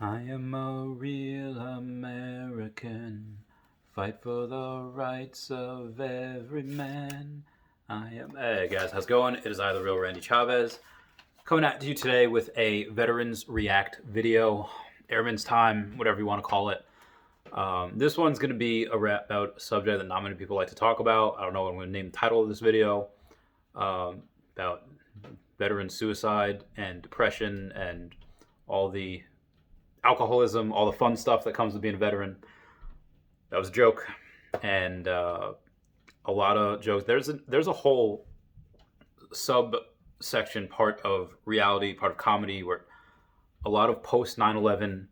I am a real American. Fight for the rights of every man. Hey guys, how's it going? It is I, the real Randy Chavez, coming at you today with a Veterans React video. Airman's time, whatever you want to call it. This one's going to be about a subject that not many people like to talk about. I don't know what I'm going to name the title of this video. About veteran suicide and depression and all the alcoholism, all the fun stuff that comes with being a veteran. That was a joke, and a lot of jokes. There's a whole subsection, part of reality, part of comedy, where a lot of post 9/11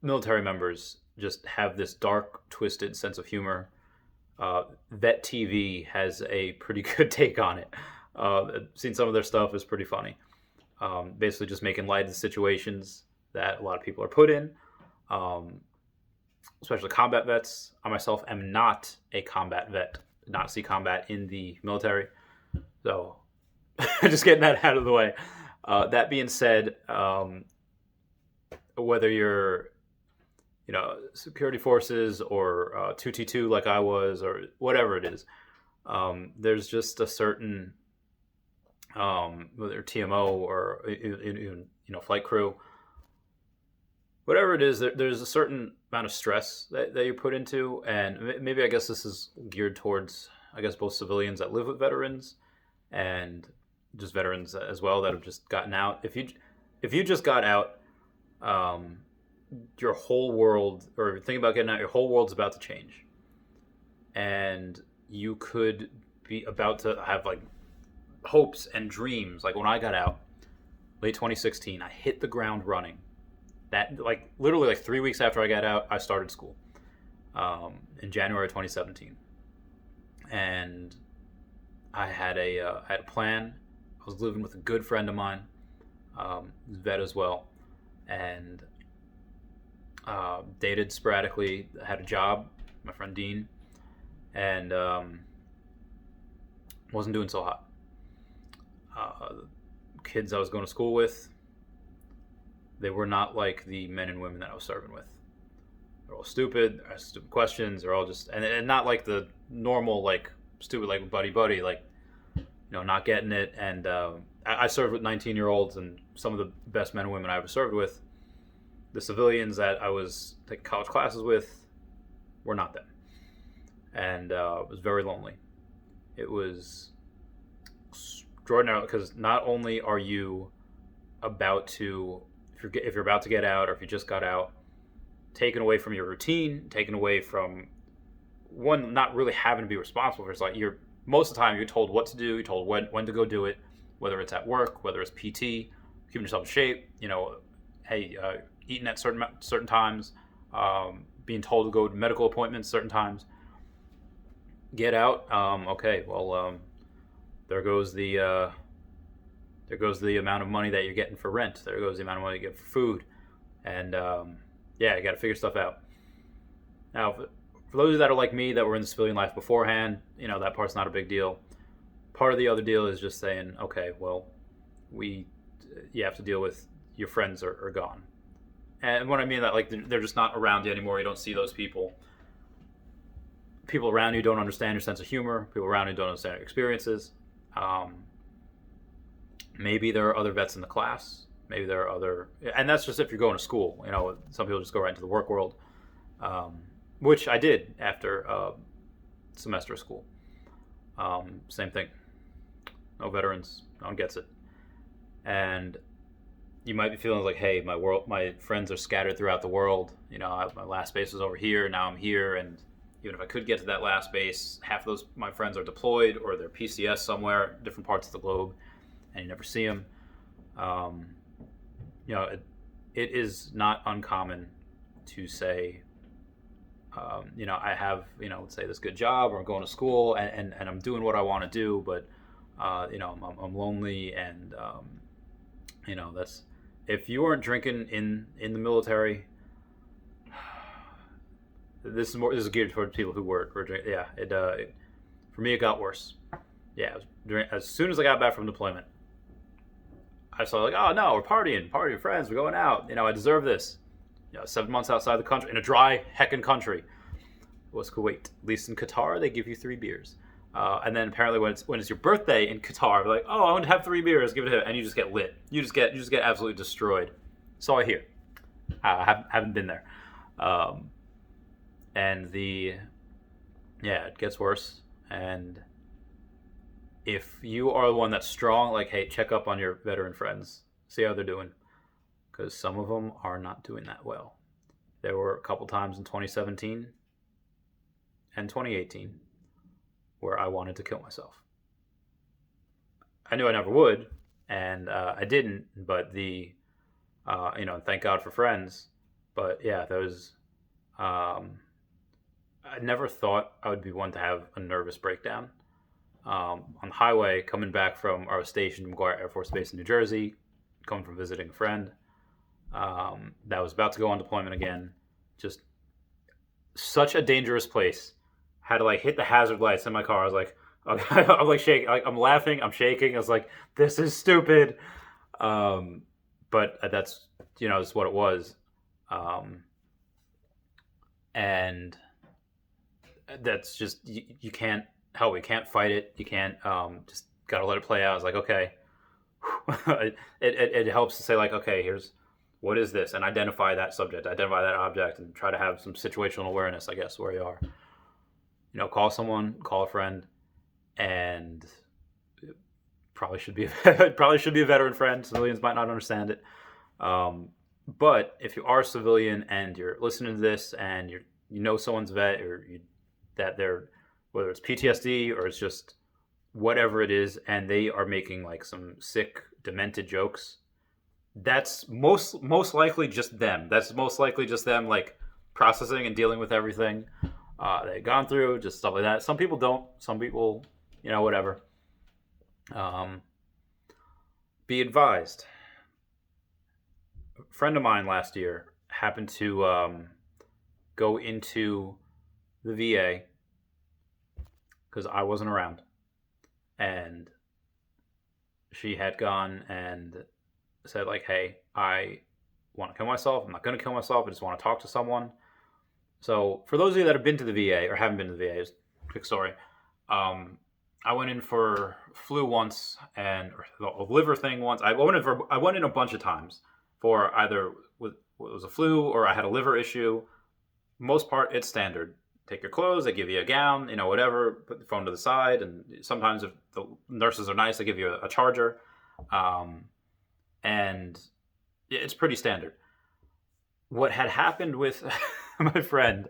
military members just have this dark, twisted sense of humor. Vet TV has a pretty good take on it. I've seen some of their stuff; is pretty funny. Basically just making light of the situations that a lot of people are put in, especially combat vets. I myself am not a combat vet, did not see combat in the military. So just getting that out of the way. That being said, whether you're, security forces or 2T2 like I was, or whatever it is, there's just a certain whether TMO or even flight crew, whatever it is, there's a certain amount of stress that you put into, and maybe I guess this is geared towards both civilians that live with veterans and just veterans as well that have just gotten out. If you just got out, your whole world, or think about getting out, your whole world's about to change, and you could be about to have like hopes and dreams. Like when I got out, late 2016, I hit the ground running. That literally 3 weeks after I got out, I started school in January 2017, and I had a plan. I was living with a good friend of mine, vet as well, and dated sporadically. Had a job, my friend Dean, and wasn't doing so hot. Kids I was going to school with, they were not like the men and women that I was serving with. They're all stupid, ask stupid questions. They're all just, and not like the normal, stupid, buddy, not getting it. And I served with 19-year-olds, and some of the best men and women I ever served with. The civilians that I was taking college classes with were not them. And it was very lonely. It was extraordinary, because not only are you about to, if you're about to get out, or if you just got out, taken away from your routine, taken away from one, not really having to be responsible for it. It's like most of the time you're told what to do, you're told when to go do it, whether it's at work, whether it's PT, keeping yourself in shape, hey, eating at certain times, being told to go to medical appointments certain times. Get out, okay, well, there goes the amount of money that you're getting for rent. There goes the amount of money you get for food, and you got to figure stuff out. Now, for those of you that are like me, that were in the civilian life beforehand, that part's not a big deal. Part of the other deal is just saying, okay, well, you have to deal with your friends are gone, and what I mean that they're just not around you anymore. You don't see those people. People around you don't understand your sense of humor. People around you don't understand your experiences. Maybe there are other vets in the class. Maybe there are other, and that's just if you're going to school. Some people just go right into the work world, which I did after a semester of school. Same thing. No veterans. No one gets it. And you might be feeling like, hey, my friends are scattered throughout the world. My last base was over here. Now I'm here, and even if I could get to that last base, half of my friends are deployed, or they're PCS somewhere, different parts of the globe, and you never see them. It is not uncommon to say, I have, let's say this good job, or I'm going to school, and I'm doing what I want to do, but, I'm lonely, and, that's, if you weren't drinking in the military, this is geared towards people who were drinking. Yeah, for me, it got worse. Yeah, as soon as I got back from deployment, I saw like, oh no, we're partying with friends, we're going out. I deserve this. 7 months outside the country in a dry heckin' country. Was Kuwait. At least in Qatar, they give you 3 beers. And then apparently when it's your birthday in Qatar, they're like, oh, I want to have 3 beers, give it a hit, and you just get lit. You just get absolutely destroyed. So I hear. Haven't been there. And it gets worse. And if you are the one that's strong, like, hey, check up on your veteran friends, see how they're doing, because some of them are not doing that well. There were a couple times in 2017 and 2018 where I wanted to kill myself. I knew I never would, and I didn't. But thank God for friends. But yeah, those. I never thought I would be one to have a nervous breakdown. On the highway, coming back from our station, McGuire Air Force Base in New Jersey, coming from visiting a friend that was about to go on deployment again. Just such a dangerous place. Had to like hit the hazard lights in my car. I was like, I'm like shaking, like I'm laughing, I'm shaking. I was like, this is stupid. But that's that's what it was. And that's just you can't help. You can't fight it. You can't just gotta let it play out. I was like, okay. it helps to say like, okay, here's what is this, and identify that subject, identify that object, and try to have some situational awareness, I guess, where you are. Call someone, call a friend, and probably should be a veteran friend. Civilians might not understand it, but if you are a civilian and you're listening to this and someone's vet, or that they're, whether it's PTSD or it's just whatever it is, and they are making like some sick, demented jokes, that's most likely just them. That's most likely just them like processing and dealing with everything they've gone through, just stuff like that. Some people don't. Some people, whatever. Be advised. A friend of mine last year happened to go into the VA because I wasn't around, and she had gone and said like, hey, I want to kill myself. I'm not going to kill myself. I just want to talk to someone. So for those of you that have been to the VA or haven't been to the VA, just a quick story. I went in for flu once and a liver thing once. I went in a bunch of times for either it was a flu or I had a liver issue. Most part, it's standard. Take your clothes, they give you a gown, whatever, put the phone to the side, and sometimes if the nurses are nice, they give you a charger. And it's pretty standard. What had happened with my friend,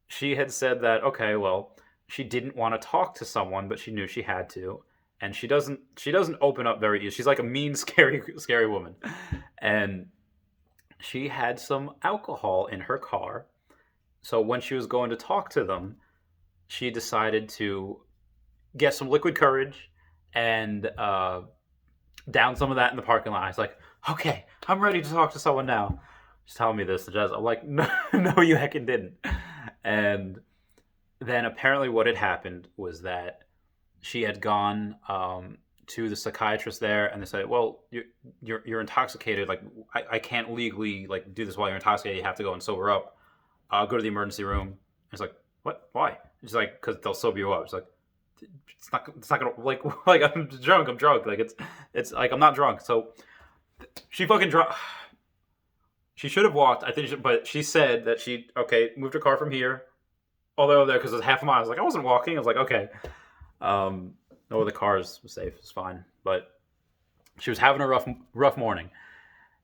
she had said that, okay, well, she didn't want to talk to someone, but she knew she had to. And she doesn't open up very easily. She's like a mean, scary woman. And she had some alcohol in her car. So when she was going to talk to them, she decided to get some liquid courage and down some of that in the parking lot. I was like, okay, I'm ready to talk to someone now. She's telling me this. I'm like, no, you heckin' didn't. And then apparently what had happened was that she had gone to the psychiatrist there, and they said, well, you're intoxicated. Like, I can't legally like do this while you're intoxicated. You have to go and sober up. Go to the emergency room. And it's like, what? Why? She's like, because they'll sober you up. It's like, it's not gonna like I'm drunk. Like it's like I'm not drunk. So she fucking drunk. She should have walked. I think, but she said that she moved her car from here all the way over there because it was half a mile. I was like, I wasn't walking. I was like, okay. No, the cars was safe. It's fine. But she was having a rough morning,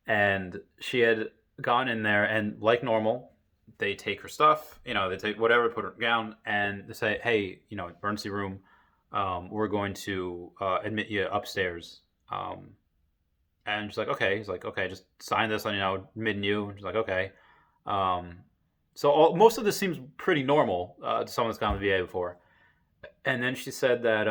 and she had gone in there, and like normal, they take her stuff. They take whatever, put her down, and they say, hey, emergency room. We're going to admit you upstairs. And she's like, okay. He's like, okay, just sign this on, admitting you. And she's like, okay. So most of this seems pretty normal to someone that's gone to the VA before. And then she said that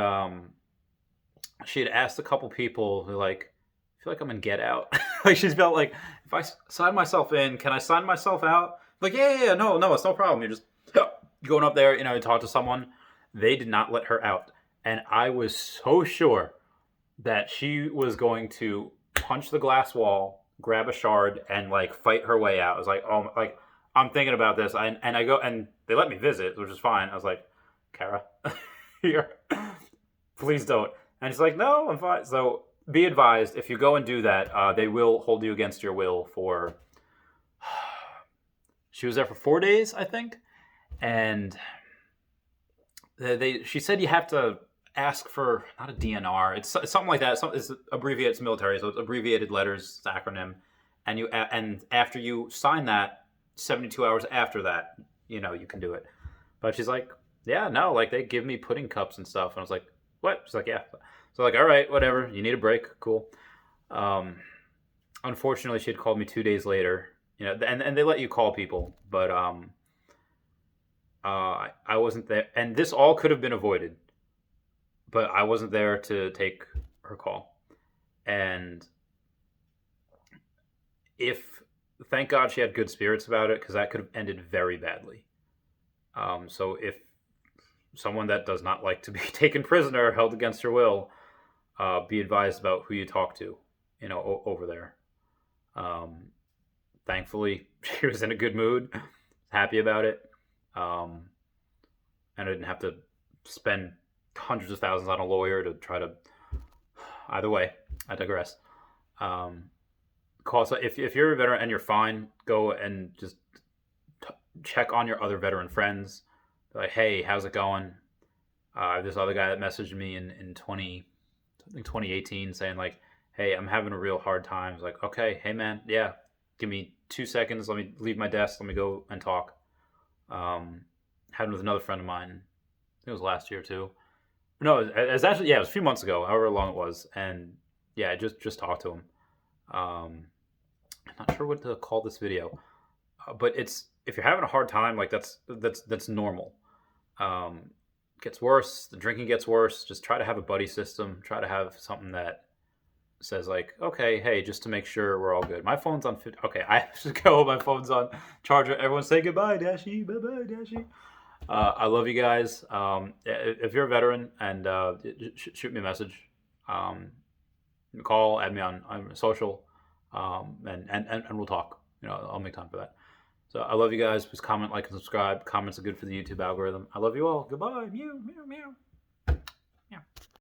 she had asked a couple people who I feel like I'm in Get Out. Like she's felt like, if I sign myself in, can I sign myself out? Like, yeah, no, it's no problem. You're just going up there, to talk to someone. They did not let her out. And I was so sure that she was going to punch the glass wall, grab a shard, and like fight her way out. I was like, oh, like I'm thinking about this. And I go and they let me visit, which is fine. I was like, Kara, here, please don't. And she's like, no, I'm fine. So be advised, if you go and do that, they will hold you against your will for. She was there for 4 days, I think, and she said you have to ask for not a DNR. It's something like that. It's abbreviated. It's military, so it's abbreviated letters. It's acronym, and after you sign that, 72 hours after that, you can do it. But she's like, yeah, no, like they give me pudding cups and stuff, and I was like, what? She's like, yeah. So like, all right, whatever. You need a break, cool. Unfortunately, she had called me 2 days later. And they let you call people, but I wasn't there, and this all could have been avoided, but I wasn't there to take her call. And thank God she had good spirits about it, because that could have ended very badly. So if someone that does not like to be taken prisoner, held against her will, be advised about who you talk to, over there. Thankfully, she was in a good mood, happy about it. And I didn't have to spend hundreds of thousands on a lawyer to try to. Either way, I digress. So if you're a veteran and you're fine, go and just check on your other veteran friends. Like, hey, how's it going? This other guy that messaged me in 2018 saying like, hey, I'm having a real hard time. It's like, okay, hey man, yeah, give me 2 seconds. Let me leave my desk. Let me go and talk. Happened with another friend of mine. I think it was last year too. No, it was actually, it was a few months ago, however long it was. And yeah, just talked to him. I'm not sure what to call this video, but if you're having a hard time, like that's normal. It gets worse. The drinking gets worse. Just try to have a buddy system. Try to have something that says like, okay, hey, just to make sure we're all good. My phone's on 50. Okay, I have to go. My phone's on charger. Everyone say goodbye, Dashi. Bye-bye, Dashi. I love you guys. If you're a veteran, and shoot me a message. Call, add me on social, and we'll talk. I'll make time for that. So I love you guys. Please comment, like, and subscribe. Comments are good for the YouTube algorithm. I love you all. Goodbye. Meow, meow, meow.